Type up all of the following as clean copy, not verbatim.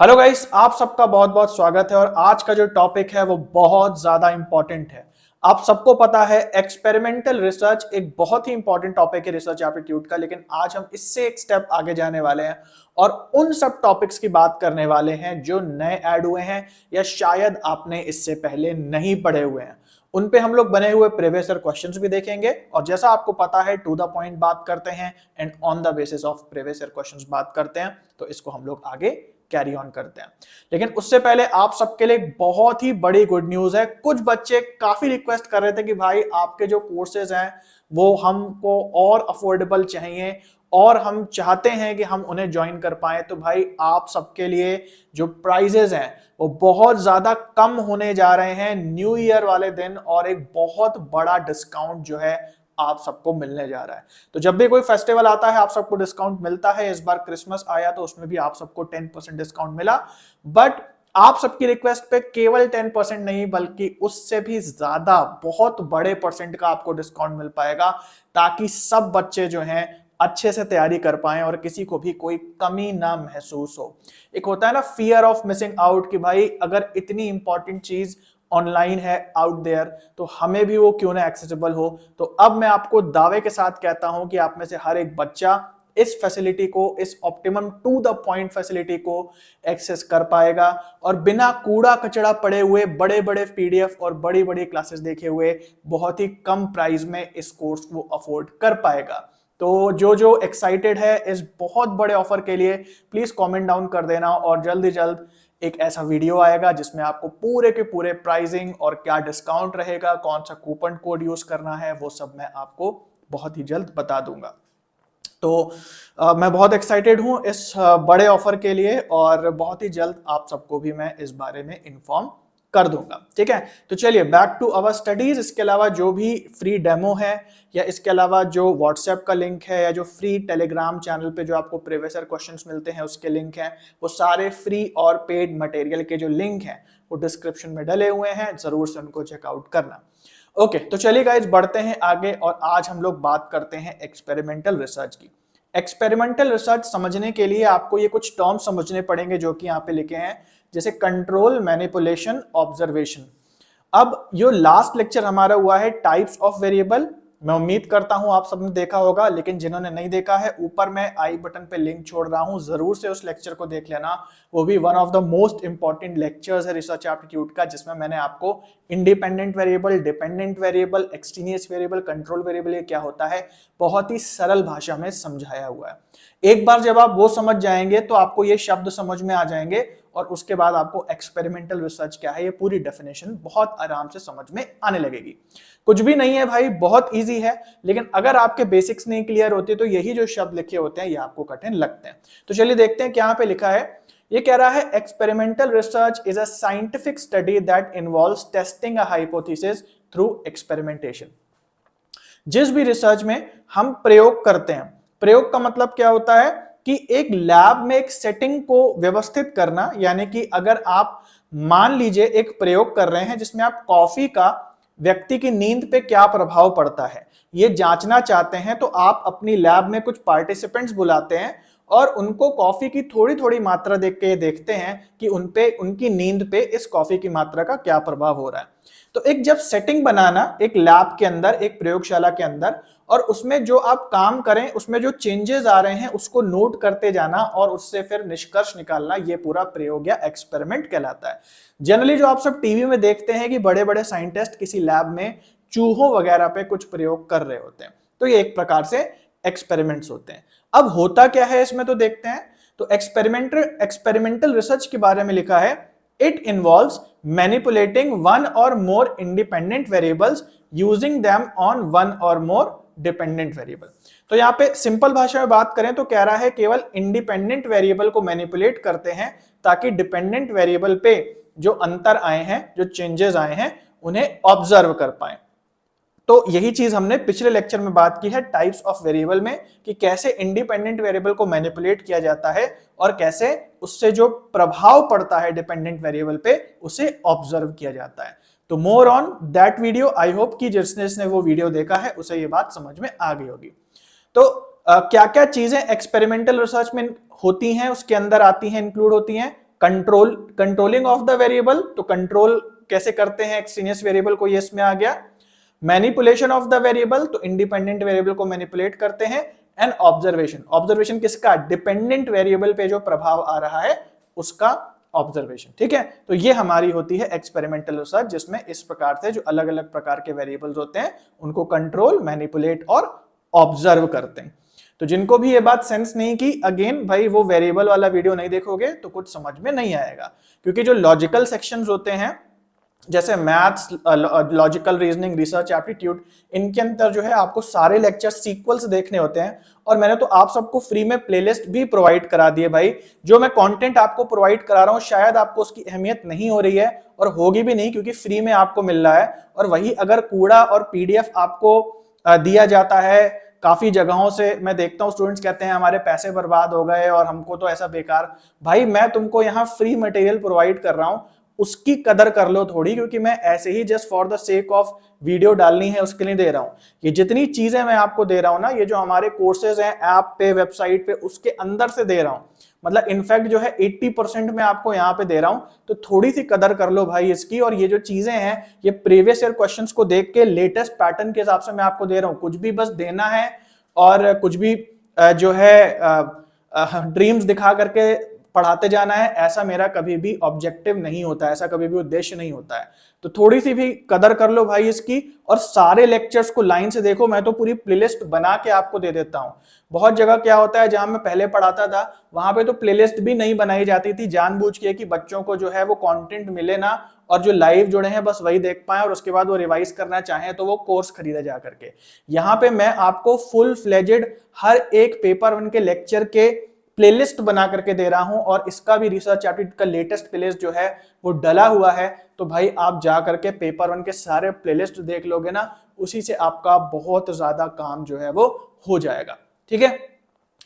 Hello guys, आप सबका बहुत बहुत स्वागत है। और आज का जो टॉपिक है वो बहुत ज्यादा इंपॉर्टेंट है। आप सबको पता है एक्सपेरिमेंटल रिसर्च एक बहुत ही इंपॉर्टेंट टॉपिक है रिसर्च एप्टीट्यूड का, लेकिन आज हम इससे एक स्टेप आगे जाने वाले हैं और उन सब टॉपिक्स की बात करने वाले हैं जो नए ऐड हुए हैं या शायद आपने इससे पहले नहीं पढ़े हुए हैं। उन पे हम लोग बने हुए प्रीवियस ईयर क्वेश्चंस भी देखेंगे और जैसा आपको पता है टू द पॉइंट बात करते हैं and on the basis of previous year questions बात करते हैं, तो इसको हम लोग आगे कैरी ऑन करते हैं। लेकिन उससे पहले आप सबके लिए बहुत ही बड़ी गुड न्यूज है। कुछ बच्चे काफी रिक्वेस्ट कर रहे थे कि भाई आपके जो कोर्सेज हैं वो हमको और अफोर्डेबल चाहिए और हम चाहते हैं कि हम उन्हें ज्वाइन कर पाए। तो भाई आप सबके लिए जो प्राइजेस हैं वो बहुत ज्यादा कम होने जा रहे हैं न्यू ईयर वाले दिन, और एक बहुत बड़ा डिस्काउंट जो है आप सबको मिलने जा रहा है। तो जब भी कोई फेस्टिवल आता है आप सबको डिस्काउंट मिलता है। इस बार क्रिसमस आया तो उसमें भी आप सबको 10% डिस्काउंट मिला, बट आप सबकी रिक्वेस्ट पे केवल 10% नहीं बल्कि उससे भी ज्यादा बहुत बड़े परसेंट का आपको डिस्काउंट मिल पाएगा, ताकि सब बच्चे जो हैं अच्छे से तैयारी कर पाए और किसी को भी कोई कमी ना महसूस हो। एक होता है ना फियर ऑफ मिसिंग आउट कि भाई अगर इतनी इंपॉर्टेंट चीज ऑनलाइन है आउट देयर तो हमें भी वो क्यों ना एक्सेसिबल हो। तो अब मैं आपको दावे के साथ कहता हूं कि आप में से हर एक बच्चा इस फैसिलिटी को, इस optimum to the point facility को एक्सेस कर पाएगा और बिना कूड़ा कचड़ा पड़े हुए बड़े बड़े पीडीएफ और बड़ी बड़ी क्लासेस देखे हुए बहुत ही कम प्राइस में इस कोर्स को अफोर्ड कर पाएगा। तो जो जो एक्साइटेड है इस बहुत बड़े ऑफर के लिए प्लीज कमेंट डाउन कर देना और जल्द ही जल्द एक ऐसा वीडियो आएगा जिसमें आपको पूरे के पूरे प्राइसिंग और क्या डिस्काउंट रहेगा, कौन सा कूपन कोड यूज करना है, वो सब मैं आपको बहुत ही जल्द बता दूंगा। तो मैं बहुत एक्साइटेड हूं इस बड़े ऑफर के लिए और बहुत ही जल्द आप सबको भी मैं इस बारे में इन्फॉर्म कर दूंगा। ठीक है, तो चलिए बैक टू अवर स्टडीज। इसके अलावा जो भी फ्री डेमो है या इसके अलावा जो व्हाट्सएप का लिंक है या जो फ्री टेलीग्राम चैनल पे जो आपको प्रीवियस ईयर क्वेश्चंस मिलते हैं उसके लिंक हैं, वो सारे फ्री और पेड मटेरियल के जो लिंक हैं वो डिस्क्रिप्शन में डले हुए हैं, जरूर से उनको चेकआउट करना। ओके, तो चलिए गाइज बढ़ते हैं आगे और आज हम लोग बात करते हैं एक्सपेरिमेंटल रिसर्च की। एक्सपेरिमेंटल रिसर्च समझने के लिए आपको ये कुछ टर्म समझने पड़ेंगे जो कि यहाँ पे लिखे हैं, जैसे कंट्रोल, मैनिपुलेशन, ऑब्जर्वेशन। अब जो लास्ट लेक्चर हमारा हुआ है टाइप्स ऑफ वेरिएबल, मैं उम्मीद करता हूं आप सबने देखा होगा, लेकिन जिन्होंने नहीं देखा है ऊपर मैं आई बटन पे लिंक छोड़ रहा हूं, जरूर से उस लेक्चर को देख लेना। वो भी one of the most important lectures है रिसर्च एप्टीट्यूड का, जिसमें मैंने आपको independent variable, dependent variable, extraneous variable, control variable ये क्या होता है बहुत ही सरल भाषा में समझाया हुआ है। एक बार जब आप वो समझ जाएंगे तो आपको ये शब्द समझ में आ जाएंगे और उसके बाद आपको एक्सपेरिमेंटल रिसर्च क्या है ये पूरी डेफिनेशन बहुत आराम से समझ में आने लगेगी। कुछ भी नहीं है भाई, बहुत इजी है, लेकिन अगर आपके बेसिक्स नहीं क्लियर होते तो यही जो शब्द लिखे होते हैं ये आपको कठिन लगते हैं। तो चलिए देखते हैं क्या यहाँ पे लिखा है। ये कह रहा है experimental research is a scientific study that involves testing a hypothesis through experimentation. जिस भी रिसर्च में हम प्रयोग करते हैं, प्रयोग का मतलब क्या होता है कि एक लैब में एक सेटिंग को व्यवस्थित करना, यानी कि अगर आप मान लीजिए एक प्रयोग कर रहे हैं जिसमें आप कॉफी का व्यक्ति की नींद पे क्या प्रभाव पड़ता है ये जांचना चाहते हैं, तो आप अपनी लैब में कुछ पार्टिसिपेंट्स बुलाते हैं और उनको कॉफी की थोड़ी थोड़ी मात्रा देख के देखते हैं कि उनपे, उनकी नींद पे इस कॉफी की मात्रा का क्या प्रभाव हो रहा है। तो एक जब सेटिंग बनाना एक लैब के अंदर, एक प्रयोगशाला के अंदर, और उसमें जो आप काम करें उसमें जो चेंजेस आ रहे हैं उसको नोट करते जाना और उससे फिर निष्कर्ष निकालना, ये पूरा प्रयोग या एक्सपेरिमेंट कहलाता है। जनरली जो आप सब टीवी में देखते हैं कि बड़े बड़े साइंटिस्ट किसी लैब में चूहों वगैरह पे कुछ प्रयोग कर रहे होते हैं, तो ये एक प्रकार से एक्सपेरिमेंट्स होते हैं। अब होता क्या है इसमें तो देखते हैं। तो एक्सपेरिमेंटल रिसर्च के बारे में लिखा है, it involves manipulating one or more independent variables using them on one or more dependent variable। तो यहाँ पे सिंपल भाषा में बात करें तो कह रहा है केवल इंडिपेंडेंट वेरिएबल को मैनिपुलेट करते हैं ताकि डिपेंडेंट वेरिएबल पे जो अंतर आए हैं, जो चेंजेस आए हैं, उन्हें ऑब्जर्व कर पाए। तो यही चीज हमने पिछले लेक्चर में बात की है टाइप्स ऑफ वेरिएबल में, कि कैसे इंडिपेंडेंट वेरिएबल को मैनिपुलेट किया जाता है और कैसे उससे जो प्रभाव पड़ता है डिपेंडेंट वेरिएबल पे उसे ऑब्जर्व किया जाता है। तो more on that video, I hope कि जिसने वो वीडियो देखा है उसे ये बात समझ में आ गई होगी। तो क्या क्या चीजें एक्सपेरिमेंटल रिसर्च में होती हैं, उसके अंदर आती हैं, इंक्लूड होती हैं। कंट्रोलिंग ऑफ द वेरिएबल, तो कंट्रोल कैसे करते हैं एक्सट्रेनियस वेरिएबल को, ये इसमें आ गया। मैनिपुलेशन ऑफ द वेरिएबल, तो इंडिपेंडेंट वेरिएबल को मैनिपुलेट करते हैं। एंड ऑब्जर्वेशन, ऑब्जर्वेशन किसका, डिपेंडेंट वेरिएबल पे जो प्रभाव आ रहा है उसका ऑब्जर्वेशन। ठीक है, तो ये हमारी होती है एक्सपेरिमेंटल रिसर्च, जिसमें इस प्रकार से जो अलग अलग प्रकार के वेरिएबल्स होते हैं उनको कंट्रोल, मैनिपुलेट और ऑब्जर्व करते हैं। तो जिनको भी ये बात सेंस नहीं की, अगेन भाई वो वेरिएबल वाला वीडियो नहीं देखोगे तो कुछ समझ में नहीं आएगा, क्योंकि जो लॉजिकल सेक्शंस होते हैं जैसे maths, logical reasoning, research aptitude, इनके अंदर जो है आपको सारे लेक्चर सीक्वल्स देखने होते हैं। और मैंने तो आप सबको फ्री में प्लेलिस्ट भी प्रोवाइड करा दिए भाई। जो मैं कंटेंट आपको प्रोवाइड करा रहा हूँ शायद आपको उसकी अहमियत नहीं हो रही है और होगी भी नहीं, क्योंकि फ्री में आपको मिल रहा है। और वही अगर कूड़ा और पीडीएफ आपको दिया जाता है काफी जगहों से, मैं देखता हूँ स्टूडेंट्स कहते हैं हमारे पैसे बर्बाद हो गए और हमको तो ऐसा बेकार। भाई मैं तुमको यहाँ फ्री मटेरियल प्रोवाइड कर रहा हूँ, उसकी कदर कर लो थोड़ी, क्योंकि मैं ऐसे ही just for the sake of video डालनी है उसके लिए दे रहा हूं। ये जितनी चीजें मैं आपको दे रहा हूं ना, ये जो हमारे कोर्सेज हैं ऐप पे, वेबसाइट पे, उसके अंदर से दे रहा हूं। मतलब इनफैक्ट जो है 80% में आपको यहाँ पे दे रहा हूं, तो थोड़ी सी कदर कर लो भाई इसकी। और ये जो चीजें हैं ये प्रीवियस ईयर क्वेश्चंस को देख के लेटेस्ट पैटर्न के हिसाब से मैं आपको दे रहा हूं। कुछ भी बस देना है और कुछ भी जो है ड्रीम्स दिखा करके पढ़ाते जाना है, ऐसा मेरा कभी भी ऑब्जेक्टिव नहीं होता है, ऐसा कभी भी उद्देश्य नहीं होता है। तो थोड़ी सी भी कदर कर लो भाई इसकी, और सारे लेक्चर्स को लाइन से देखो। मैं तो पूरी प्लेलिस्ट बना के आपको दे देता हूं। बहुत जगह क्या होता है, जहां मैं पहले पढ़ाता था वहां पे तो प्लेलिस्ट भी नहीं बनाई जाती थी, जानबूझ के, कि बच्चों को जो है वो कंटेंट मिले ना, और जो लाइव जुड़े हैं बस वही देख पाए, और उसके बाद वो रिवाइज करना चाहें तो वो कोर्स खरीदा जा करके। यहाँ पे मैं आपको फुल फ्लेजेड हर एक पेपर 1 के लेक्चर के प्लेलिस्ट बना करके दे रहा हूं, और इसका भी रिसर्च एप्टीट्यूड का लेटेस्ट प्लेलिस्ट जो है वो डला हुआ है। तो भाई आप जा करके पेपर 1 के सारे प्लेलिस्ट देख लोगे ना, उसी से आपका बहुत ज्यादा काम जो है वो हो जाएगा। ठीक है,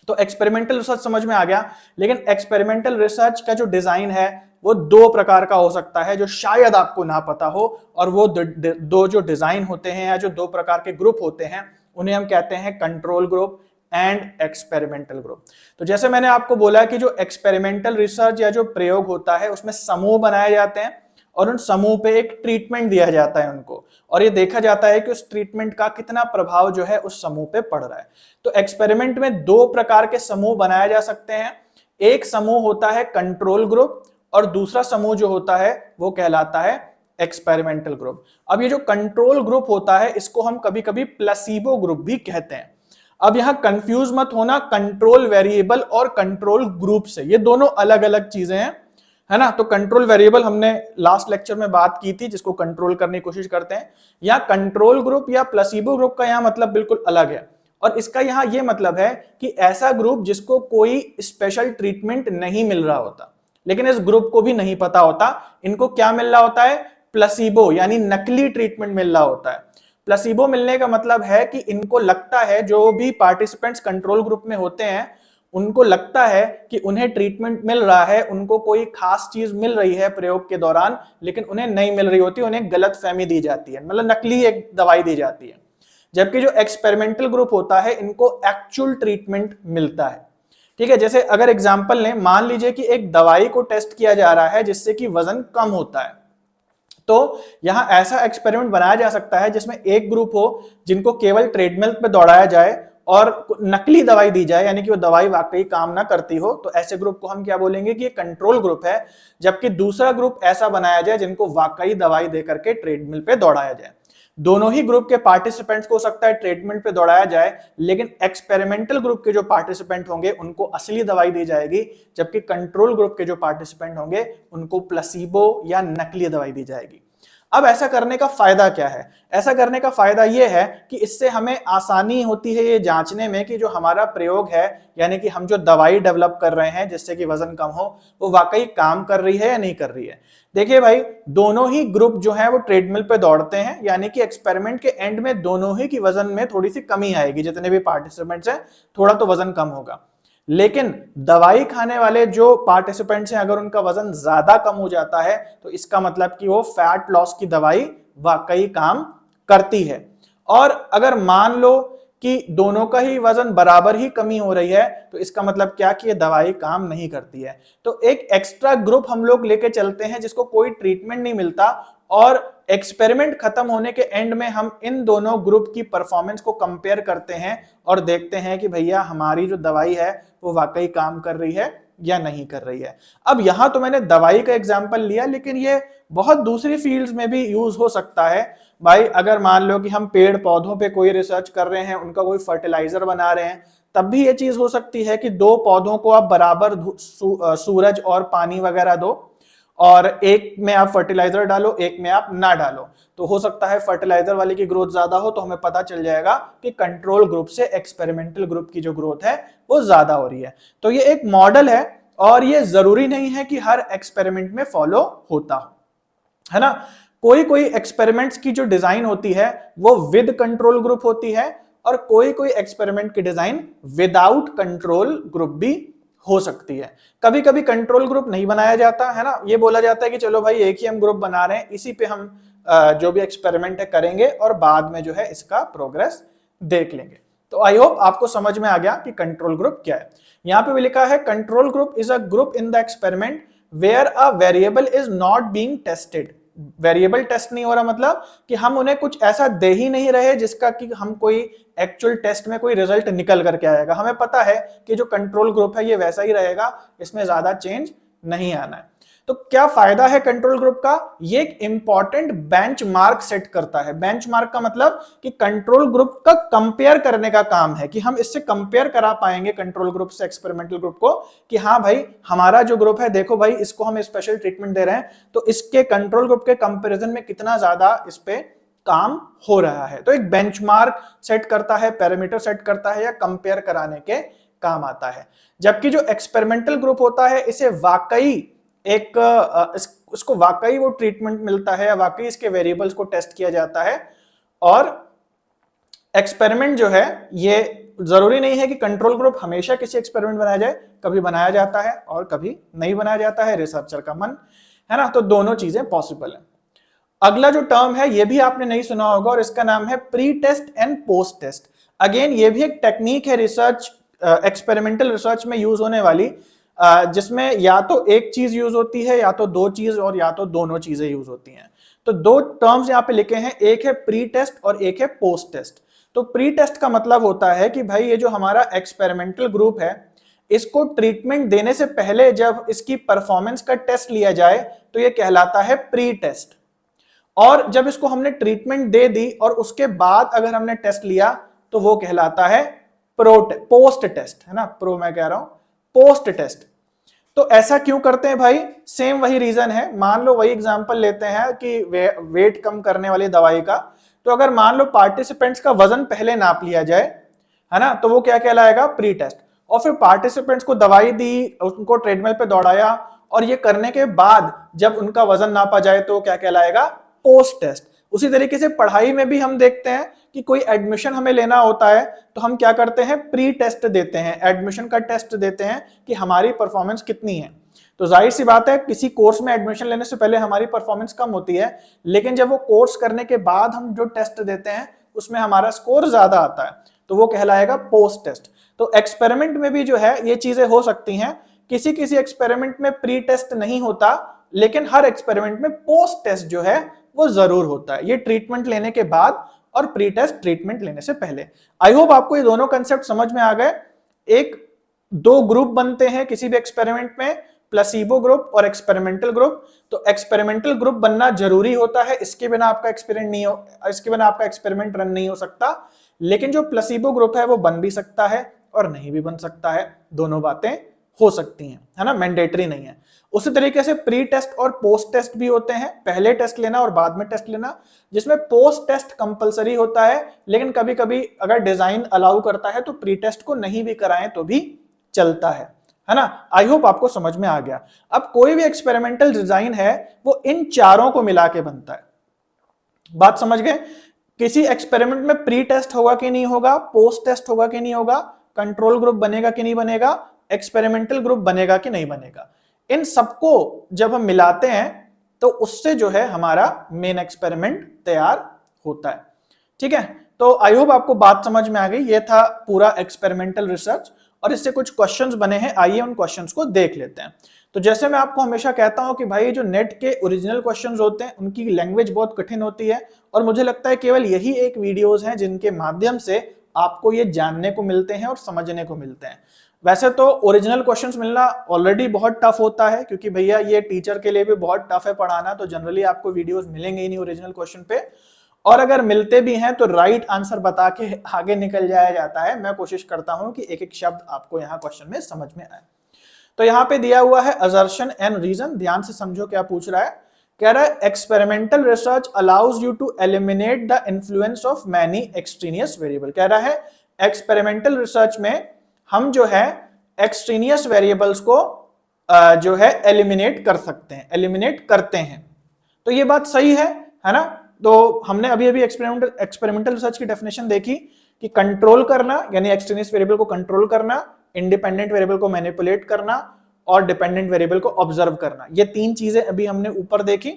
तो एक्सपेरिमेंटल रिसर्च समझ में आ गया। लेकिन एक्सपेरिमेंटल रिसर्च का जो डिजाइन है वो 2 प्रकार का हो सकता है, जो शायद आपको ना पता हो। और वो दो जो डिजाइन होते हैं या जो 2 प्रकार के ग्रुप होते हैं उन्हें हम कहते हैं control group and experimental group. तो जैसे मैंने आपको बोला कि जो एक्सपेरिमेंटल रिसर्च या जो प्रयोग होता है उसमें समूह बनाए जाते हैं, और उन समूह पे एक ट्रीटमेंट दिया जाता है उनको, और ये देखा जाता है कि उस ट्रीटमेंट का कितना प्रभाव जो है उस समूह पे पड़ रहा है। तो एक्सपेरिमेंट में 2 प्रकार के समूह बनाए जा सकते हैं। एक समूह होता है कंट्रोल ग्रुप, और दूसरा समूह जो होता है वो कहलाता है एक्सपेरिमेंटल ग्रुप। अब ये जो कंट्रोल ग्रुप होता है इसको हम कभी कभी प्लेसिबो ग्रुप भी कहते हैं। अब यहां कंफ्यूज मत होना कंट्रोल वेरिएबल और कंट्रोल ग्रुप से, ये दोनों अलग अलग चीजें हैं, है ना। तो कंट्रोल वेरिएबल हमने लास्ट लेक्चर में बात की थी, जिसको कंट्रोल करने की कोशिश करते हैं। या कंट्रोल ग्रुप या प्लेसिबो ग्रुप का यहाँ मतलब बिल्कुल अलग है, और इसका यहाँ ये मतलब है कि ऐसा ग्रुप जिसको कोई स्पेशल ट्रीटमेंट नहीं मिल रहा होता, लेकिन इस ग्रुप को भी नहीं पता होता इनको क्या मिल रहा होता है, प्लेसिबो यानी नकली ट्रीटमेंट मिल रहा होता है। प्लेसिबो मिलने का मतलब है कि इनको लगता है, जो भी पार्टिसिपेंट्स कंट्रोल ग्रुप में होते हैं उनको लगता है कि उन्हें ट्रीटमेंट मिल रहा है, उनको कोई खास चीज मिल रही है प्रयोग के दौरान, लेकिन उन्हें नहीं मिल रही होती, उन्हें गलतफहमी दी जाती है, मतलब नकली एक दवाई दी जाती है। जबकि जो एक्सपेरिमेंटल ग्रुप होता है इनको एक्चुअल ट्रीटमेंट मिलता है। ठीक है, जैसे अगर एग्जांपल लें, मान लीजिए कि एक दवाई को टेस्ट किया जा रहा है जिससे कि वजन कम होता है, तो यहां ऐसा एक्सपेरिमेंट बनाया जा सकता है जिसमें एक ग्रुप हो जिनको केवल ट्रेडमिल पे दौड़ाया जाए और नकली दवाई दी जाए, यानी कि वो दवाई वाकई काम ना करती हो, तो ऐसे ग्रुप को हम क्या बोलेंगे कि ये कंट्रोल ग्रुप है। जबकि दूसरा ग्रुप ऐसा बनाया जाए जिनको वाकई दवाई दे करके ट्रेडमिल पे दौड़ाया जाए। दोनों ही ग्रुप के पार्टिसिपेंट्स को सकता है ट्रीटमेंट पे दौड़ाया जाए, लेकिन एक्सपेरिमेंटल ग्रुप के जो पार्टिसिपेंट होंगे उनको असली दवाई दी जाएगी, जबकि कंट्रोल ग्रुप के जो पार्टिसिपेंट होंगे उनको प्लेसिबो या नकली दवाई दी जाएगी। अब ऐसा करने का फायदा क्या है? ऐसा करने का फायदा यह है कि इससे हमें आसानी होती है ये जांचने में कि जो हमारा प्रयोग है, यानी कि हम जो दवाई डेवलप कर रहे हैं जिससे कि वजन कम हो, वो वाकई काम कर रही है या नहीं कर रही है। देखिए भाई, दोनों ही ग्रुप जो है वो ट्रेडमिल पे दौड़ते हैं, यानी कि एक्सपेरिमेंट के एंड में दोनों ही की वजन में थोड़ी सी कमी आएगी, जितने भी पार्टिसिपेंट्स हैं थोड़ा तो वजन कम होगा। लेकिन दवाई खाने वाले जो पार्टिसिपेंट्स हैं अगर उनका वजन ज्यादा कम हो जाता है तो इसका मतलब कि वो फैट लॉस की दवाई वाकई काम करती है। और अगर मान लो कि दोनों का ही वजन बराबर ही कमी हो रही है, तो इसका मतलब क्या कि ये दवाई काम नहीं करती है। तो एक एक्स्ट्रा ग्रुप हम लोग लेके चलते हैं जिसको कोई ट्रीटमेंट नहीं मिलता, और एक्सपेरिमेंट खत्म होने के एंड में हम इन दोनों ग्रुप की परफॉर्मेंस को कंपेयर करते हैं और देखते हैं कि भैया हमारी जो दवाई है वो वाकई काम कर रही है या नहीं कर रही है। अब यहां तो मैंने दवाई का एग्जांपल लिया, लेकिन ये बहुत दूसरी फील्ड्स में भी यूज हो सकता है। भाई अगर मान लो कि हम पेड़ पौधों पे कोई रिसर्च कर रहे हैं, उनका कोई फर्टिलाइजर बना रहे हैं, तब भी ये चीज हो सकती है कि दो पौधों को आप बराबर सूरज और पानी वगैरह दो, और एक में आप फर्टिलाइजर डालो, एक में आप ना डालो। तो हो सकता है फर्टिलाइजर वाले की ग्रोथ ज्यादा हो, तो हमें पता चल जाएगा कि कंट्रोल ग्रुप से एक्सपेरिमेंटल ग्रुप की जो ग्रोथ है वो ज्यादा हो रही है। तो ये एक मॉडल है, और ये जरूरी नहीं है कि हर एक्सपेरिमेंट में फॉलो होता हो, है ना। कोई कोई एक्सपेरिमेंट्स की जो डिजाइन होती है वो विद कंट्रोल ग्रुप होती है, और कोई कोई एक्सपेरिमेंट की डिजाइन विदाउट कंट्रोल ग्रुप भी हो सकती है। कभी कभी कंट्रोल ग्रुप नहीं बनाया जाता है ना, ये बोला जाता है कि चलो भाई एक ही हम ग्रुप बना रहे हैं, इसी पे हम जो भी एक्सपेरिमेंट है करेंगे और बाद में जो है इसका प्रोग्रेस देख लेंगे। तो आई होप आपको समझ में आ गया कि कंट्रोल ग्रुप क्या है। यहां पे भी लिखा है control group is a group in the experiment where a variable is not being tested. Variable test नहीं हो रहा, मतलब कि हम उन्हें कुछ ऐसा दे ही नहीं रहे जिसका कि हम कोई एक्चुअल टेस्ट में कोई रिजल्ट निकल करके आएगा। हमें पता है कि जो कंट्रोल ग्रुप है ये वैसा ही रहेगा, इसमें ज्यादा चेंज नहीं आना है। तो क्या फायदा है कंट्रोल ग्रुप का? ये एक इंपॉर्टेंट बेंचमार्क सेट करता है। बेंचमार्क का मतलब कि कंट्रोल ग्रुप का कंपेयर करने का काम है, कि हम इससे कंपेयर करा पाएंगे कंट्रोल ग्रुप से एक्सपेरिमेंटल ग्रुप को, कि हाँ भाई हमारा जो ग्रुप है, देखो भाई इसको हम स्पेशल ट्रीटमेंट दे रहे हैं, तो इसके कंट्रोल ग्रुप के कंपेरिजन में कितना ज्यादा इस पे काम हो रहा है। तो एक बेंचमार्क सेट करता है, पैरामीटर सेट करता है, या कंपेयर कराने के काम आता है। जबकि जो एक्सपेरिमेंटल ग्रुप होता है इसे वाकई एक उसको वाकई वो ट्रीटमेंट मिलता है, या वाकई इसके वेरिएबल्स को टेस्ट किया जाता है। और एक्सपेरिमेंट जो है ये जरूरी नहीं है कि कंट्रोल ग्रुप हमेशा किसी एक्सपेरिमेंट बनाया जाए, कभी बनाया जाता है और कभी नहीं बनाया जाता है, रिसर्चर का मन है ना। तो दोनों चीजें पॉसिबल है। अगला जो टर्म है ये भी आपने नहीं सुना होगा, और इसका नाम है pre test and post test. Again ये भी एक टेक्निक है रिसर्च, एक्सपेरिमेंटल रिसर्च में यूज होने वाली, जिसमें या तो एक चीज यूज होती है, या तो दो चीज, और या तो दोनों चीजें यूज होती हैं। तो दो टर्म्स यहाँ पे लिखे हैं, एक है प्री टेस्ट और एक है पोस्ट टेस्ट। तो प्री टेस्ट का मतलब होता है कि भाई ये जो हमारा एक्सपेरिमेंटल ग्रुप है, इसको ट्रीटमेंट देने से पहले जब इसकी परफॉर्मेंस का टेस्ट लिया जाए तो ये कहलाता है प्री टेस्ट। और जब इसको हमने ट्रीटमेंट दे दी और उसके बाद अगर हमने टेस्ट लिया तो वो कहलाता है पोस्ट टेस्ट, है ना। प्रो मैं कह रहा हूं, पोस्ट टेस्ट। तो ऐसा क्यों करते हैं भाई? सेम वही रीजन है। मान लो वही एग्जांपल लेते हैं कि वेट कम करने वाली दवाई का, तो अगर मान लो पार्टिसिपेंट्स का वजन पहले नाप लिया जाए, है ना, तो वो क्या कहलाएगा? Pre test. और फिर पार्टिसिपेंट्स को दवाई दी, उनको ट्रेडमिल पे दौड़ाया, और ये करने के बाद जब उनका वजन नापा जाए तो क्या कहलाएगा? Post test. उसी तरीके से पढ़ाई में भी हम देखते हैं कि कोई एडमिशन हमें लेना होता है तो हम क्या करते हैं? प्री टेस्ट देते हैं, एडमिशन का टेस्ट देते हैं कि हमारी परफॉर्मेंस कितनी है। तो जाहिर सी बात है किसी कोर्स में एडमिशन लेने से पहले हमारी परफॉर्मेंस कम होती है, लेकिन जब वो कोर्स करने के बाद हम जो टेस्ट देते हैं उसमें हमारा स्कोर ज्यादा आता है, तो वो कहलाएगा पोस्ट टेस्ट। तो एक्सपेरिमेंट में भी जो है ये चीजें हो सकती हैं। किसी किसी एक्सपेरिमेंट में प्री टेस्ट नहीं होता, लेकिन हर एक्सपेरिमेंट में पोस्ट टेस्ट जो है वो जरूर होता है, ये ट्रीटमेंट लेने के बाद और प्री टेस्ट ट्रीटमेंट लेने से पहले। आई होप आपको ये दोनों कंसेप्ट समझ में आ गए। एक दो ग्रुप बनते हैं किसी भी एक्सपेरिमेंट में, प्लेसिबो ग्रुप और एक्सपेरिमेंटल ग्रुप। तो एक्सपेरिमेंटल ग्रुप बनना जरूरी होता है, इसके बिना आपका एक्सपेरिमेंट रन नहीं हो सकता। लेकिन जो प्लेसिबो ग्रुप है वो बन भी सकता है और नहीं भी बन सकता है, दोनों बातें हो सकती हैं, है ना, मैंडेटरी नहीं है। उसी तरीके से प्री टेस्ट और पोस्ट टेस्ट भी होते हैं, पहले टेस्ट लेना और बाद में टेस्ट लेना, जिसमें पोस्ट टेस्ट कंपलसरी होता है, लेकिन कभी कभी अगर डिजाइन अलाउ करता है तो प्री टेस्ट को नहीं भी कराएं तो भी चलता है ना। आई होप आपको समझ में आ गया। अब कोई भी एक्सपेरिमेंटल डिजाइन है वो इन चारों को मिला के बनता है। बात समझ गए? किसी एक्सपेरिमेंट में प्री टेस्ट होगा कि नहीं होगा, पोस्ट टेस्ट होगा कि नहीं होगा, कंट्रोल ग्रुप बनेगा कि नहीं बनेगा, एक्सपेरिमेंटल ग्रुप बनेगा कि नहीं बनेगा। इन सबको जब हम मिलाते हैं तो उससे जो है हमारा मेन एक्सपेरिमेंट तैयार होता है। ठीक है, तो आई होप आपको बात समझ में आ गई। ये था पूरा एक्सपेरिमेंटल रिसर्च और इससे कुछ क्वेश्चंस बने हैं, आइए उन क्वेश्चंस को देख लेते हैं। तो जैसे मैं आपको हमेशा कहता हूं कि भाई जो नेट के ओरिजिनल क्वेश्चंस होते हैं उनकी लैंग्वेज बहुत कठिन होती है और मुझे लगता है केवल यही एक वीडियोस हैं जिनके माध्यम से आपको ये जानने को मिलते हैं और समझने को मिलते हैं। वैसे तो ओरिजिनल क्वेश्चंस मिलना ऑलरेडी बहुत टफ होता है क्योंकि भैया ये टीचर के लिए भी बहुत टफ है पढ़ाना, तो जनरली आपको वीडियोस मिलेंगे ही नहीं ओरिजिनल क्वेश्चन पे, और अगर मिलते भी हैं तो राइट आंसर बता के आगे निकल जाया जाता है। मैं कोशिश करता हूं कि एक एक शब्द आपको यहाँ क्वेश्चन में समझ में आए। तो यहाँ पे दिया हुआ है असर्शन एंड रीजन, ध्यान से समझो क्या पूछ रहा है। कह रहा है experimental research allows you to eliminate the influence of many extraneous variable. कह रहा है एक्सपेरिमेंटल रिसर्च में हम जो है एक्सट्रेनियस वेरिएबल्स को जो है एलिमिनेट कर सकते हैं, एलिमिनेट करते हैं। तो ये बात सही है ना। तो हमने अभी अभी एक्सपेरिमेंटल रिसर्च की डेफिनेशन देखी कि कंट्रोल करना यानी एक्सट्रेनियस वेरिएबल को कंट्रोल करना, इंडिपेंडेंट वेरिएबल को मैनिपुलेट करना और डिपेंडेंट वेरिएबल को ऑब्जर्व करना। ये तीन चीजें अभी हमने ऊपर देखी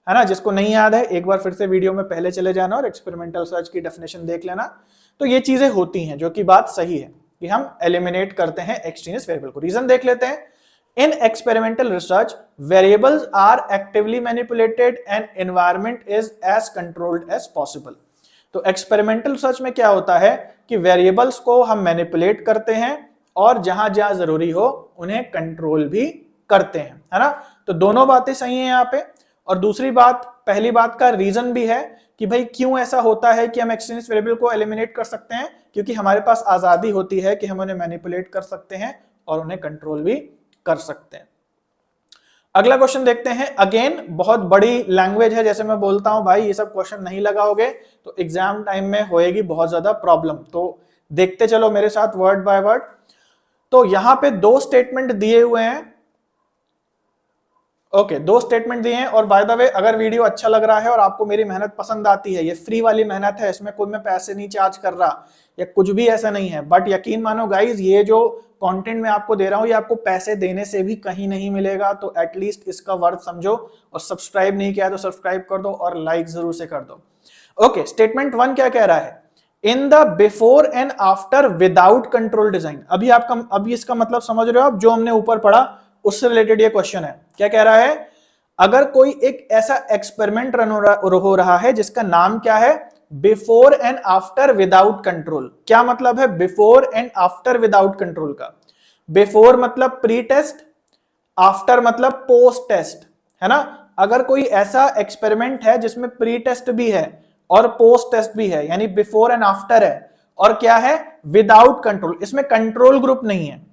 है ना। जिसको नहीं याद है एक बार फिर से वीडियो में पहले चले जाना और एक्सपेरिमेंटल रिसर्च की डेफिनेशन देख लेना। तो ये चीजें होती हैं जो कि बात सही है कि हम एलिमिनेट करते हैं एक्सट्रेनियस वेरिएबल को। रीजन देख लेते हैं। In experimental research, variables are actively manipulated and environment is as controlled as possible. तो एक्सपेरिमेंटल रिसर्च में क्या होता है कि वेरिएबल्स को हम मैनिपुलेट करते हैं और जहां जहां जरूरी हो उन्हें कंट्रोल भी करते हैं, है ना। तो दोनों बातें सही हैं यहाँ पे। और दूसरी बात, पहली बात का रीजन भी है कि भाई क्यों ऐसा होता है कि हम एक्सट्रेनियस वेरिएबल को एलिमिनेट कर सकते हैं, क्योंकि हमारे पास आजादी होती है कि हम उन्हें मैनिपुलेट कर सकते हैं और उन्हें कंट्रोल भी कर सकते हैं। अगला क्वेश्चन देखते हैं। अगेन बहुत बड़ी लैंग्वेज है, जैसे मैं बोलता हूं भाई ये सब क्वेश्चन नहीं लगाओगे तो एग्जाम टाइम में होएगी बहुत ज्यादा प्रॉब्लम। तो देखते चलो मेरे साथ वर्ड बाय वर्ड। तो यहां पे दो स्टेटमेंट दिए हुए हैं। ओके, दो स्टेटमेंट दिए हैं। और बाय द वे अगर वीडियो अच्छा लग रहा है और आपको मेरी मेहनत पसंद आती है, ये फ्री वाली मेहनत है, इसमें कोई मैं पैसे नहीं चार्ज कर रहा या कुछ भी ऐसा नहीं है, बट यकीन मानो गाइज ये जो कंटेंट मैं आपको दे रहा हूं ये आपको पैसे देने से भी कहीं नहीं मिलेगा। तो एटलीस्ट इसका वर्थ समझो और सब्सक्राइब नहीं किया तो सब्सक्राइब कर दो और लाइक जरूर से कर दो। ओके, स्टेटमेंट 1 क्या कह रहा है। In the before and after without control design. अभी इसका मतलब समझ रहे हो आप, जो हमने ऊपर पढ़ा उससे रिलेटेड ये क्वेश्चन है। क्या कह रहा है, अगर कोई एक ऐसा एक्सपेरिमेंट रन हो रहा है जिसका नाम क्या है, before and after without control. क्या मतलब है before and after without control का। बिफोर मतलब प्री टेस्ट, आफ्टर मतलब पोस्ट टेस्ट, है ना। अगर कोई ऐसा एक्सपेरिमेंट है जिसमें प्री टेस्ट भी है और पोस्ट टेस्ट भी है, यानी बिफोर एंड आफ्टर है, और क्या है विदाउट कंट्रोल, इसमें कंट्रोल ग्रुप नहीं है,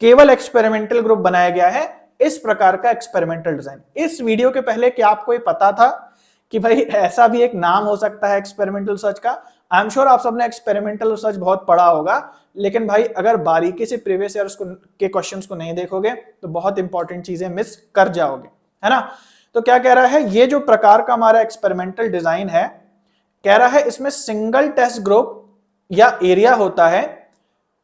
केवल एक्सपेरिमेंटल ग्रुप बनाया गया है, इस प्रकार का एक्सपेरिमेंटल डिजाइन। इस वीडियो के पहले क्या आपको ये पता था कि भाई ऐसा भी एक नाम हो सकता है एक्सपेरिमेंटल रिसर्च का। आई एम श्योर आप सबने एक्सपेरिमेंटल रिसर्च बहुत पढ़ा होगा, लेकिन भाई अगर बारीकी से प्रीवियस ईयर के क्वेश्चंस को नहीं देखोगे तो बहुत इंपॉर्टेंट चीजें मिस कर जाओगे, है ना। तो क्या कह रहा है, ये जो प्रकार का हमारा एक्सपेरिमेंटल डिजाइन है, कह रहा है इसमें सिंगल टेस्ट ग्रुप या एरिया होता है,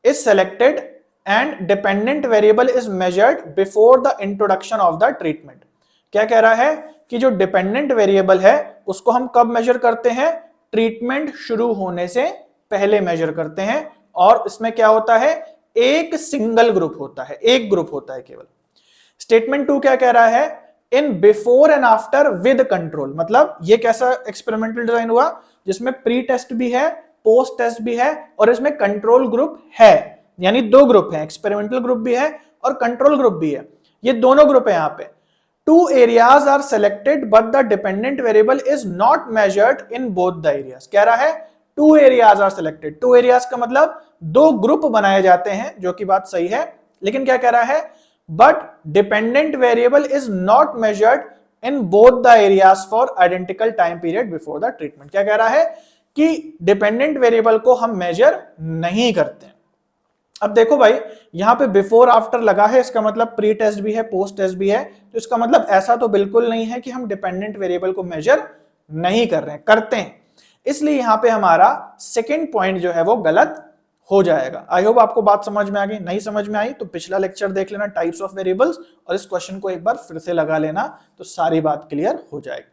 is selected and dependent variable is measured before the introduction of the treatment. क्या कह रहा है कि जो डिपेंडेंट वेरिएबल है उसको हम कब मेजर करते हैं, ट्रीटमेंट शुरू होने से पहले मेजर करते हैं। और इसमें क्या होता है, एक सिंगल ग्रुप होता है, एक ग्रुप होता है केवल। स्टेटमेंट 2 क्या कह रहा है, in before and after with control. मतलब ये कैसा एक्सपेरिमेंटल डिजाइन हुआ जिसमें प्री टेस्ट भी है, पोस्ट टेस्ट भी है और इसमें कंट्रोल ग्रुप है, यानी दो ग्रुप है, एक्सपेरिमेंटल ग्रुप भी है और कंट्रोल ग्रुप भी है, ये दोनों ग्रुप है। यहां पे 2 areas are selected but the dependent variable is not measured in both the areas। कह रहा है 2 areas are selected। 2 areas का मतलब दो ग्रुप बनाए जाते हैं, जो कि बात सही है, लेकिन क्या कह रहा है, but dependent variable is not measured in both the areas for identical time period before the treatment। क्या कह रहा है कि डिपेंडेंट वेरिएबल को हम मेजर नहीं करते हैं। अब देखो भाई यहां पे बिफोर आफ्टर लगा है, इसका मतलब प्री टेस्ट भी है, पोस्ट टेस्ट भी है, तो इसका मतलब ऐसा तो बिल्कुल नहीं है कि हम डिपेंडेंट वेरिएबल को मेजर नहीं कर रहे हैं, करते हैं। इसलिए यहां पे हमारा सेकंड पॉइंट जो है वो गलत हो जाएगा। आई होप आपको बात समझ में आ गई। नहीं समझ में आई तो पिछला लेक्चर देख लेना, टाइप्स ऑफ वेरिएबल्स, और इस क्वेश्चन को एक बार फिर से लगा लेना, तो सारी बात क्लियर हो जाएगी।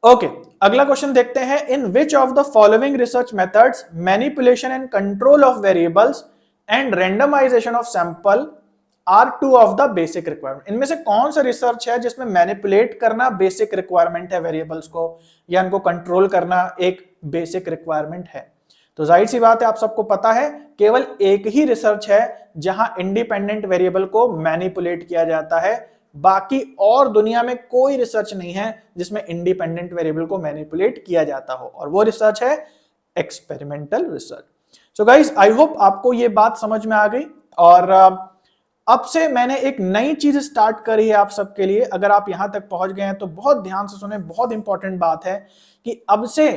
ओके, अगला क्वेश्चन देखते हैं। In which of the following research methods manipulation and control of variables and randomization of sample are two of the basic requirement. इनमें से कौन सा रिसर्च है जिसमें मैनिपुलेट करना बेसिक रिक्वायरमेंट है वेरिएबल्स को, या इनको कंट्रोल करना एक बेसिक रिक्वायरमेंट है? तो जाहिर सी बात है, आप सबको पता है केवल एक ही रिसर्च है जहां इंडिपेंडेंट वेरिएबल को मैनिपुलेट किया जाता है। बाकी और दुनिया में कोई रिसर्च नहीं है जिसमें इंडिपेंडेंट वेरिएबल को मैनिपुलेट किया जाता हो, और वो रिसर्च है experimental research. So guys, I hope आपको ये बात समझ में आ गई। और अब से मैंने एक नई चीज स्टार्ट करी है आप सबके लिए। अगर आप यहां तक पहुंच गए हैं तो बहुत ध्यान से सुने, बहुत इंपॉर्टेंट बात है कि अब से